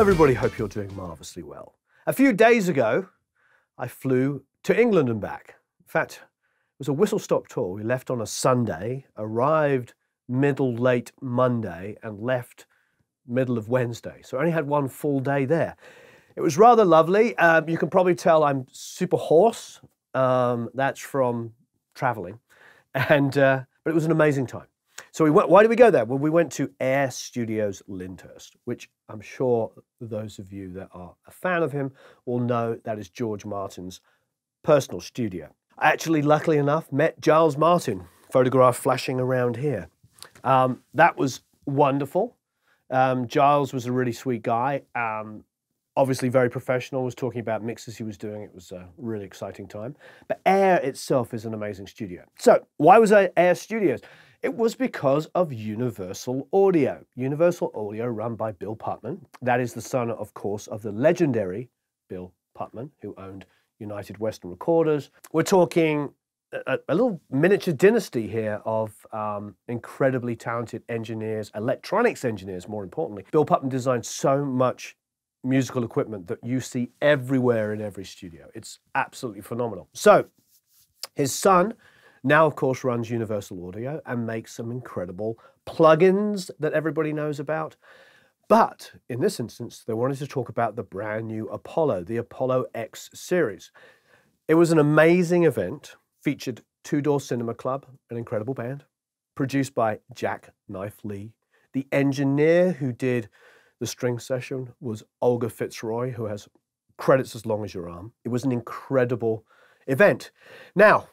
everybody, hope you're doing marvellously well. A few days ago, I flew to England and back. In fact, it was a whistle-stop tour. We left on a Sunday, arrived late Monday, and left middle of Wednesday. So I only had one full day there. It was rather lovely. You can probably tell I'm super hoarse. That's from traveling. But it was an amazing time. So why did we go there? Well, we went to Air Studios Lyndhurst, which I'm sure those of you that are a fan of him will know that is George Martin's personal studio. I actually, luckily enough, met Giles Martin, photograph flashing around here. That was wonderful. Giles was a really sweet guy. Obviously very professional, was talking about mixes he was doing. It was a really exciting time. But Air itself is an amazing studio. So why was I Air Studios? It was because of Universal Audio. Universal Audio run by Bill Putman. That is the son, of course, of the legendary Bill Putman, who owned United Western Recorders. We're talking a little miniature dynasty here of incredibly talented engineers, electronics engineers, more importantly. Bill Putman designed so much musical equipment that you see everywhere in every studio. It's absolutely phenomenal. So his son now, of course, runs Universal Audio and makes some incredible plugins that everybody knows about. But in this instance, they wanted to talk about the brand new Apollo, the Apollo X series. It was an amazing event, featured Two Door Cinema Club, an incredible band, produced by Jacknife Lee. The engineer who did the string session was Olga Fitzroy, who has credits as long as your arm. It was an incredible event. Now,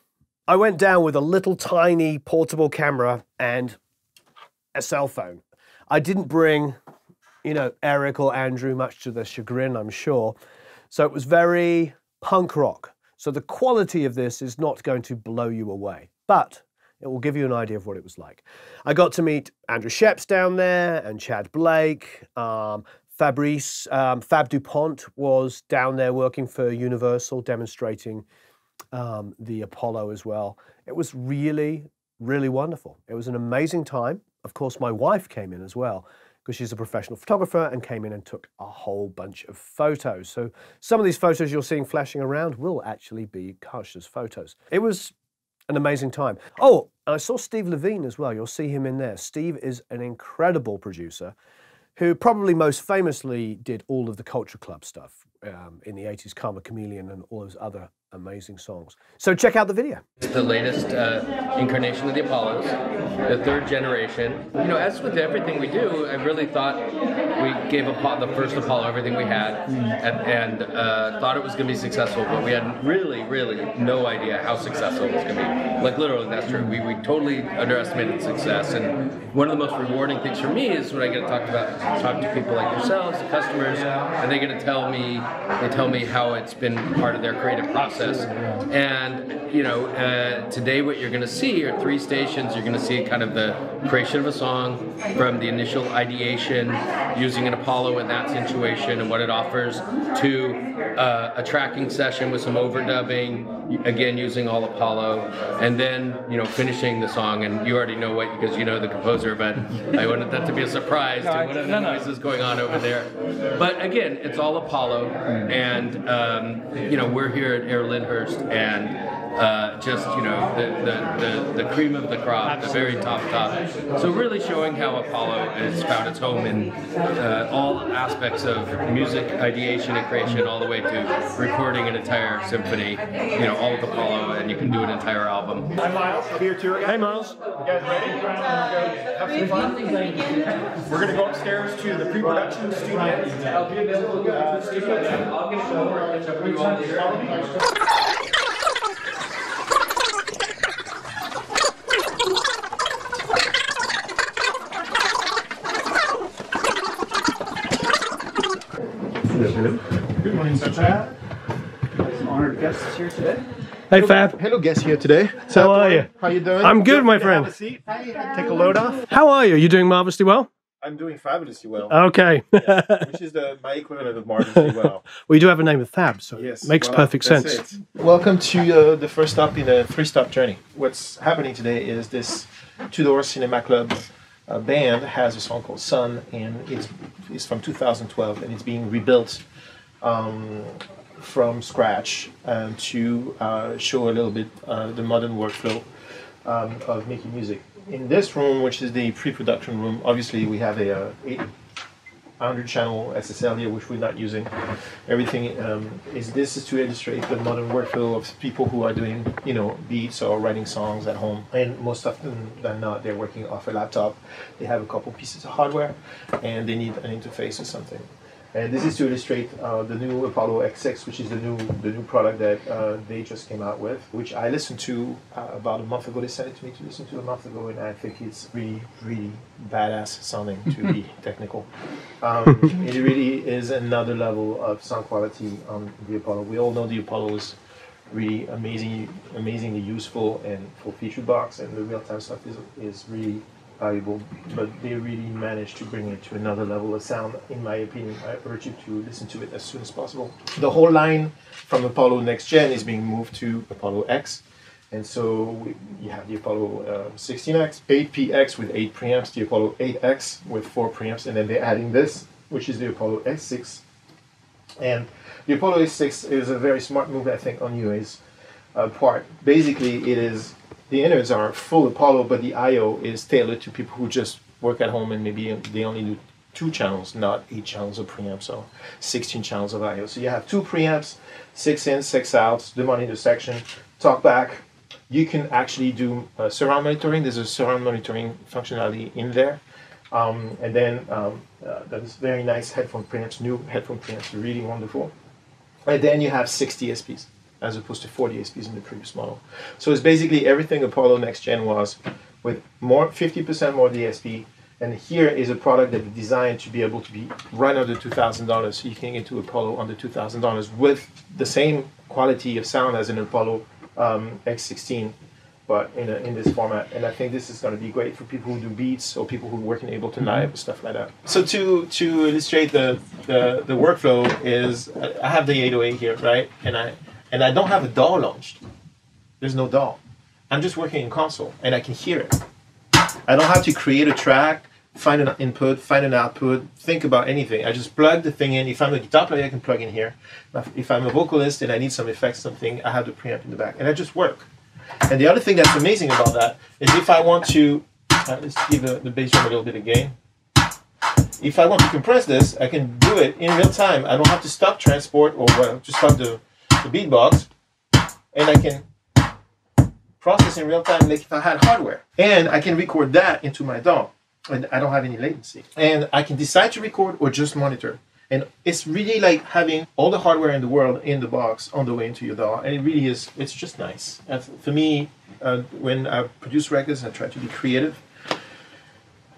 I went down with a little tiny portable camera and a cell phone. I didn't bring, you know, Eric or Andrew, much to their chagrin, I'm sure. So it was very punk rock. So the quality of this is not going to blow you away, but it will give you an idea of what it was like. I got to meet Andrew Sheps down there and Chad Blake. Fabrice, Fab DuPont was down there working for Universal, demonstrating the Apollo as well. It was really, really wonderful. It was an amazing time. Of course, my wife came in as well because she's a professional photographer and came in and took a whole bunch of photos. So some of these photos you're seeing flashing around will actually be Karsh's photos. It was an amazing time. Oh, and I saw Steve Levine as well. You'll see him in there. Steve is an incredible producer who probably most famously did all of the Culture Club stuff in the 80s, Karma Chameleon and all those other amazing songs. So check out the video. The latest incarnation of the Apollos, the third generation. You know, as with everything we do, I really thought we gave the first Apollo everything we had and thought it was going to be successful, but we had really, really no idea how successful it was going to be. Like literally, that's true. We totally underestimated success, and one of the most rewarding things for me is when I get to talk to people like yourselves, the customers, and they get to tell me how it's been part of their creative process. And you know, today what you're going to see are 3 stations. You're going to see kind of the creation of a song from the initial ideation, using an Apollo in that situation and what it offers, to a tracking session with some overdubbing, again using all Apollo, and then finishing the song. And you already know what, because you know the composer, but I wanted that to be a surprise to what other noise is going on over there. But again, it's all Apollo, and we're here at Air Lyndhurst, and just the cream of the crop, the very top. So really showing how Apollo has found its home in all aspects of music ideation and creation, all the way to recording an entire symphony. All with Apollo, and you can do an entire album. Hi Miles, here tour again. Hey Miles. You guys ready? Have some fun. We're going to go upstairs to the pre-production studio. I'll be available to studio. I'll get it over. Good morning, Sunshine. Some honored guests here today. Hey Fab. Hello, guests here today. How are you? How you doing? I'm good, my friend. Have a seat. Take a load off. How are you? You doing marvelously well? I'm doing fabulously well. Okay. Which is my equivalent of marvelously well. Well, you do have a name of Fab, so yes, it makes perfect sense. It. Welcome to the first stop in a 3-stop journey. What's happening today is this Two Door Cinema Club band has a song called Sun, and it's from 2012, and it's being rebuilt from scratch to show a little bit the modern workflow of making music. In this room, which is the pre-production room, obviously we have a 800 channel SSL here, which we're not using. Everything this is to illustrate the modern workflow of people who are doing, you know, beats or writing songs at home. And most often than not, they're working off a laptop. They have a couple pieces of hardware, and they need an interface or something. And this is to illustrate the new Apollo X6, which is the new product that they just came out with, which I listened to about a month ago. They sent it to me to listen to a month ago, and I think it's really, really badass sounding, to be technical. It really is another level of sound quality on the Apollo. We all know the Apollo is really amazingly useful and full featured box, and the real-time stuff is really valuable, but they really managed to bring it to another level of sound, in my opinion. I urge you to listen to it as soon as possible. The whole line from Apollo Next Gen is being moved to Apollo X, and so you have the Apollo 16X, 8PX with 8 preamps, the Apollo 8X with 4 preamps, and then they're adding this, which is the Apollo S6. And the Apollo S6 is a very smart move, I think, on UA's part. Basically, it is the innards are full Apollo, but the I/O is tailored to people who just work at home and maybe they only do 2 channels, not 8 channels of preamps, so 16 channels of I/O. So you have 2 preamps, 6 in, 6 out, the monitor section, talk back. You can actually do surround monitoring. There's a surround monitoring functionality in there. And then that is very nice headphone preamps, new headphone preamps, really wonderful. And then you have 60 DSPs. As opposed to 40 DSPs in the previous model. So it's basically everything Apollo Next Gen was, with 50% more DSP. And here is a product that is designed to be able to be right under $2,000. So you can get to Apollo under $2,000 with the same quality of sound as an Apollo X16, but in this format. And I think this is going to be great for people who do beats or people who work in Ableton Live and stuff like that. So to illustrate the workflow is, I have the 808 here, right? And I don't have a DAW launched. There's no DAW. I'm just working in console, and I can hear it. I don't have to create a track, find an input, find an output, think about anything. I just plug the thing in. If I'm a guitar player, I can plug in here. If I'm a vocalist and I need some effects, something, I have the preamp in the back, and I just work. And the other thing that's amazing about that is if I want to, let's give the bass drum a little bit of gain. If I want to compress this, I can do it in real time. I don't have to stop transport or just stop the beatbox, and I can process in real time like if I had hardware. And I can record that into my DAW, and I don't have any latency. And I can decide to record or just monitor. And it's really like having all the hardware in the world in the box on the way into your DAW. And it really is, it's just nice. And for me, when I produce records, I try to be creative.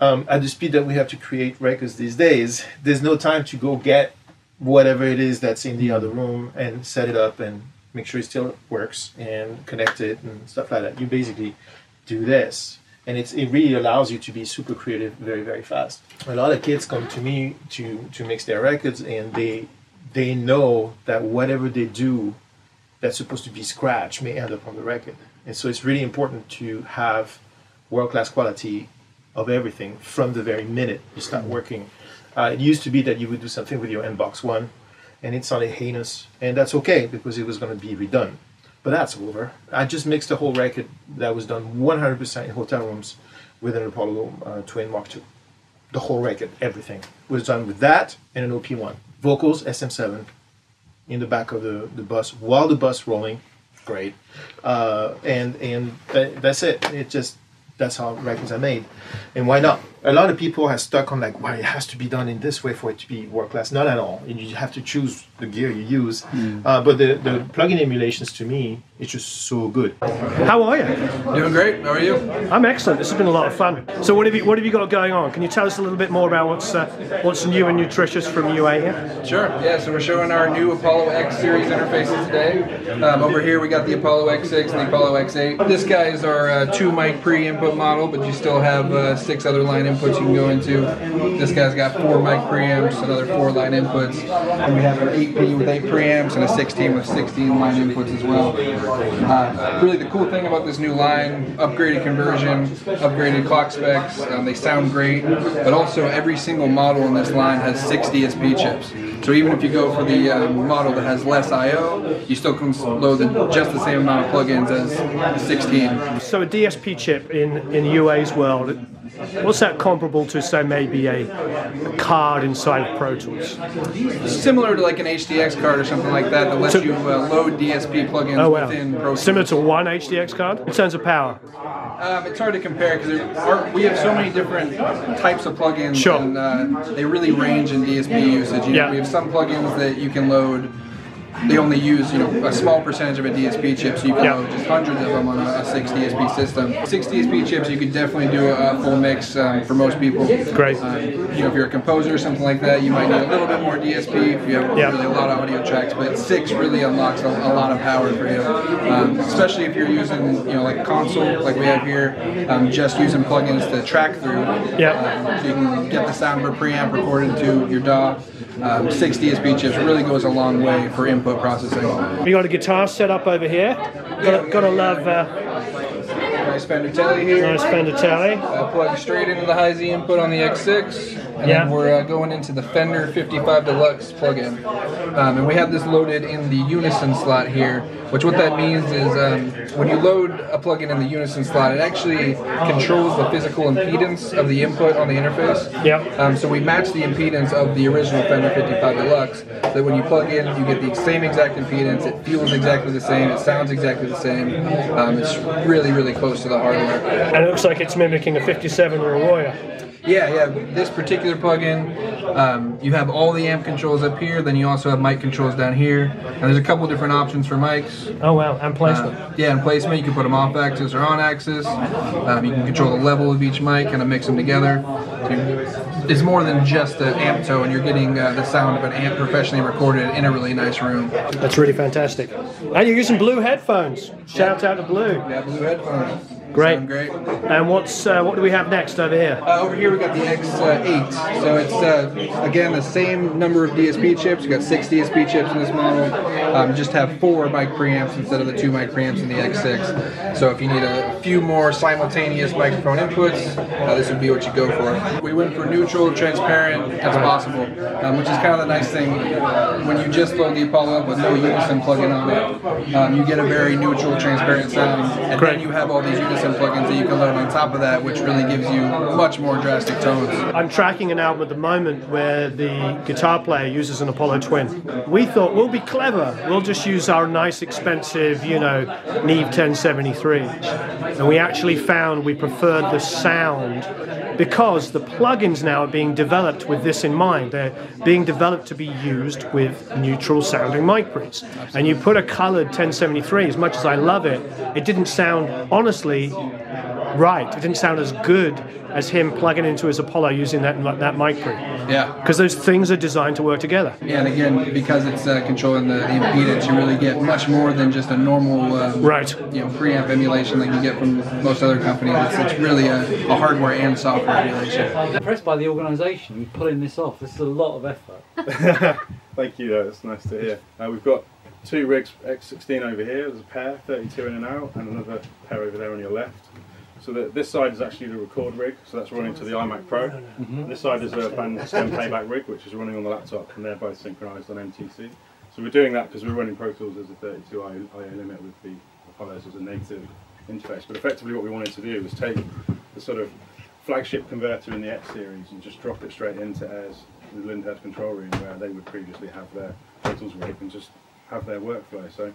At the speed that we have to create records these days, there's no time to go get whatever it is that's in the other room and set it up and make sure it still works and connect it and stuff like that. You basically do this, and it really allows you to be super creative very, very fast. A lot of kids come to me to mix their records, and they know that whatever they do that's supposed to be scratch may end up on the record. And so it's really important to have world-class quality of everything from the very minute you start working. It used to be that you would do something with your N-Box One, and it sounded heinous, and that's okay because it was going to be redone. But that's over. I just mixed the whole record that was done 100% in hotel rooms with an Apollo Twin Mark II. The whole record, everything, was done with that and an OP1. Vocals, SM7, in the back of the bus, while the bus rolling. Great. That's it. That's how records are made. And why not? A lot of people are stuck on like, why it has to be done in this way for it to be world class. Not at all. You have to choose the gear you use. But the plugin emulations, to me, it's just so good. How are you? Doing great. How are you? I'm excellent. This has been a lot of fun. So what have you got going on? Can you tell us a little bit more about what's new and nutritious from UA here? Sure. Yeah. So we're showing our new Apollo X series interfaces today. Over here we got the Apollo X6 and the Apollo X8. This guy is our 2 mic pre-input model, but you still have 6 other line inputs inputs you can go into. This guy's got 4 mic preamps, another 4 line inputs, and we have an 8P with 8 preamps and a 16 with 16 line inputs as well. Really the cool thing about this new line, upgraded conversion, upgraded clock specs, they sound great, but also every single model in this line has 6 DSP chips. So even if you go for the model that has less I/O, you still can load just the same amount of plugins as 16. So a DSP chip in UA's world, what's that comparable to, say, maybe a card inside of Pro Tools? Similar to like an HDX card or something like that lets you load DSP plugins within Pro Tools. Similar to one HDX card in terms of power? It's hard to compare because we have so many different types of plugins, sure. And they really range in DSP usage. You know, we have some plugins that you can load. They only use, you know, a small percentage of a DSP chip, so you can load just hundreds of them on a 6 DSP system. 6 DSP chips, you could definitely do a full mix for most people. Great. You know, if you're a composer or something like that, you might need a little bit more DSP if you have really a lot of audio tracks. But 6 really unlocks a lot of power for you, especially if you're using, you know, like console, like we have here, just using plugins to track through. So you can get the sound of a preamp recorded to your DAW. 6 DSP chips really goes a long way for input processing. We got a guitar set up over here. Gotta love. Nice Fender Telly here. Nice Fender Telly. Plug straight into the high Z input on the X6, and then we're going into the Fender 55 Deluxe plugin. And we have this loaded in the Unison slot here, which what that means is when you load a plugin in the Unison slot, it actually controls the physical impedance of the input on the interface. So we match the impedance of the original Fender 55 Deluxe, so that when you plug in, you get the same exact impedance, it feels exactly the same, it sounds exactly the same. It's really, really close to the hardware. And it looks like it's mimicking a 57 or a Royer. Yeah. This particular plugin, you have all the amp controls up here, then you also have mic controls down here, and there's a couple different options for mics. Oh wow, and placement. And placement. You can put them off axis or on axis. You can control the level of each mic, kind of mix them together. It's more than just an amp tone. You're getting the sound of an amp professionally recorded in a really nice room. That's really fantastic. And you're using Blue headphones. Shout out to Blue. Yeah, Blue headphones. Great. Sound great. And what do we have next over here? Over here we got the X8. So it's again the same number of DSP chips. You got 6 DSP chips in this model. Just have 4 mic preamps instead of the 2 mic preamps in the X6. So if you need a few more simultaneous microphone inputs, this would be what you go for. We went for neutral, transparent as possible, which is kind of the nice thing. When you just load the Apollo up with no Unison plugin on it, you get a very neutral, transparent sound, and then you have all these Unison plugins that you can load on top of that, which really gives you much more drastic tones. I'm tracking an album at the moment where the guitar player uses an Apollo Twin. We thought we'll be clever. We'll just use our nice, expensive, you know, Neve 1073. And we actually found we preferred the sound because the plugins now are being developed with this in mind. They're being developed to be used with neutral sounding mic pre's. And you put a colored 1073, as much as I love it, it didn't sound, honestly, right. It didn't sound as good as him plugging into his Apollo using that mic pre. Yeah. Because those things are designed to work together. Yeah, and again, because it's controlling the impedance, you really get much more than just a normal preamp emulation like you get from most other companies. It's really a hardware and software emulation. I'm impressed by the organisation, you pulling this off. This is a lot of effort. Thank you, that's nice to hear. We've got 2 rigs X16 over here, there's a pair, 32 in and out, and another pair over there on your left. So this side is actually the record rig, so that's running to the iMac Pro. This side is a Bandcamp playback rig, which is running on the laptop, and they're both synchronized on MTC. So we're doing that because we're running Pro Tools as a 32 I/O limit with the Apollos as a native interface. But effectively what we wanted to do was take the sort of flagship converter in the X series and just drop it straight into Airs, the Lyndhurst control room, where they would previously have their Pro Tools rig and just have their workflow. So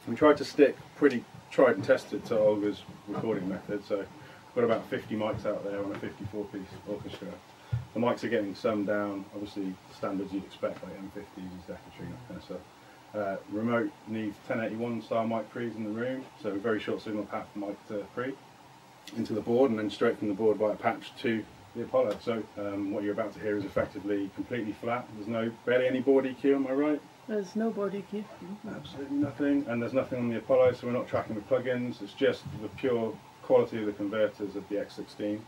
we tried to stick pretty tried and tested to Olga's recording method. So we've got about 50 mics out there on a 54-piece orchestra. The mics are getting summed down, obviously standards you'd expect, like M50s, Decatry, that kind of stuff. Remote Neve 1081 style mic pre's in the room, so a very short signal path from mic to pre into the board, and then straight from the board by a patch to the Apollo. So what you're about to hear is effectively completely flat. There's barely any board EQ, am I right? There's no board EQ. Absolutely nothing, and there's nothing on the Apollo, so we're not tracking with plugins. It's just the pure quality of the converters of the X16.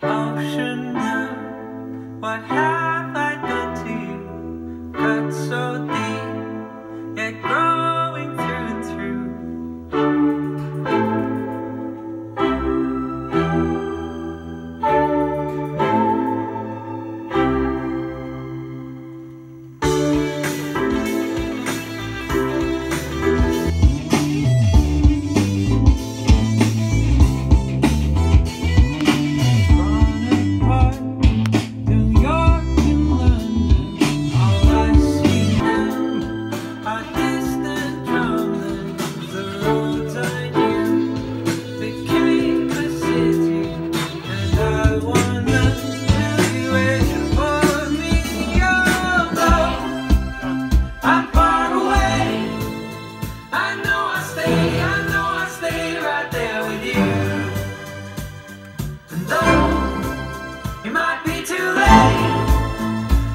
Ocean blue, what have I done to you? Cut so deep, yet growing through and through.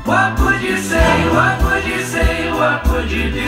What would you say? What would you say? What would you do?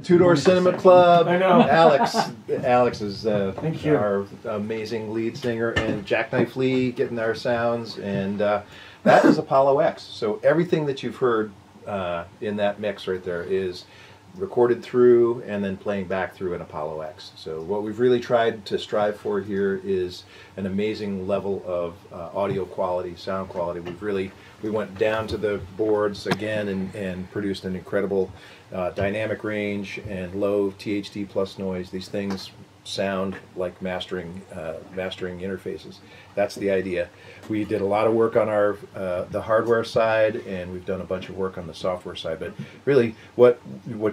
Two Door Cinema Club. I know. Alex is Thank you. our amazing lead singer, and Jacknife Lee getting our sounds, and that is Apollo X. So everything that you've heard in that mix right there is recorded through and then playing back through an Apollo X. So what we've really tried to strive for here is an amazing level of audio quality, sound quality. We went down to the boards again and produced an incredible dynamic range and low THD plus noise. These things sound like mastering interfaces. That's the idea. We did a lot of work on our the hardware side, and we've done a bunch of work on the software side. But really, what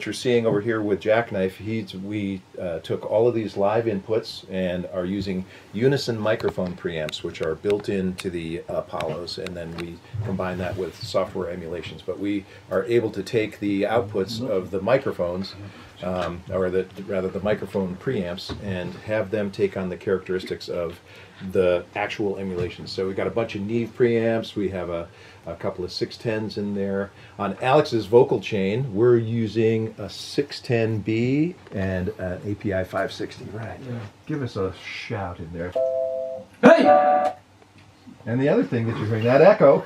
you're seeing over here with Jacknife, we took all of these live inputs and are using unison microphone preamps, which are built into the Apollos, and then we combine that with software emulations. But we are able to take the outputs of the microphones, or rather the microphone preamps, and have them take on the characteristics of the actual emulations. So we've got a bunch of Neve preamps, we have a couple of 610s in there. On Alex's vocal chain, we're using a 610B and an API 560. Right. Yeah. Give us a shout in there. Hey! And the other thing that you're hearing, that echo,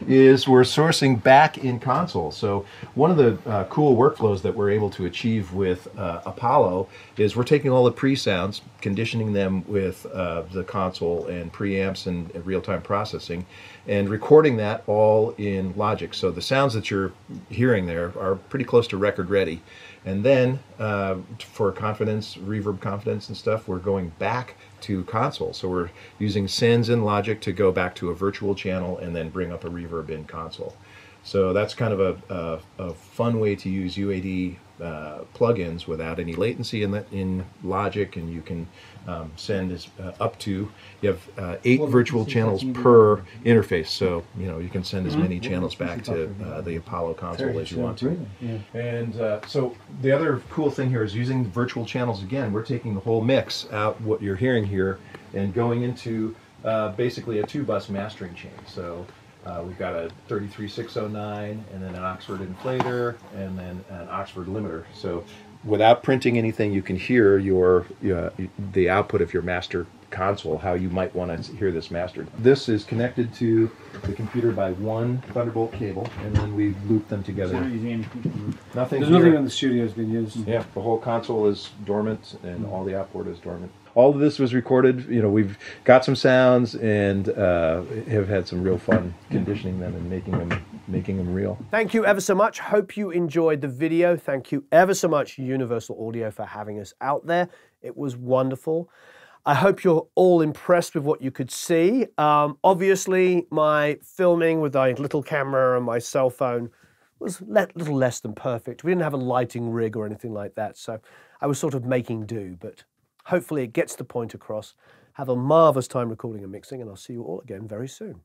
is we're sourcing back in console. So one of the cool workflows that we're able to achieve with Apollo is we're taking all the pre-sounds, conditioning them with the console and preamps and real-time processing, and recording that all in Logic. So the sounds that you're hearing there are pretty close to record ready. And then for confidence, reverb confidence and stuff, we're going back to console. So we're using sends in Logic to go back to a virtual channel and then bring up a reverb in console. So that's kind of a fun way to use UAD plugins without any latency in Logic, and you can send up to, you have 8 virtual channels per interface, so you can send as many channels back to the Apollo console as you want to. And so the other cool thing here is using virtual channels again. We're taking the whole mix out, what you're hearing here, and going into basically a 2-bus mastering chain. So we've got a 33609 and then an Oxford inflator and then an Oxford limiter. So without printing anything, you can hear the output of your master console, how you might want to hear this mastered. This is connected to the computer by one Thunderbolt cable, and then we loop them together. There's nothing in the studio has been used. Yeah, the whole console is dormant and all the outboard is dormant. All of this was recorded. We've got some sounds and have had some real fun conditioning them and making them real. Thank you ever so much. Hope you enjoyed the video. Thank you ever so much, Universal Audio, for having us out there. It was wonderful. I hope you're all impressed with what you could see. Obviously, my filming with my little camera and my cell phone was a little less than perfect. We didn't have a lighting rig or anything like that, so I was sort of making do, but hopefully it gets the point across. Have a marvelous time recording and mixing, and I'll see you all again very soon.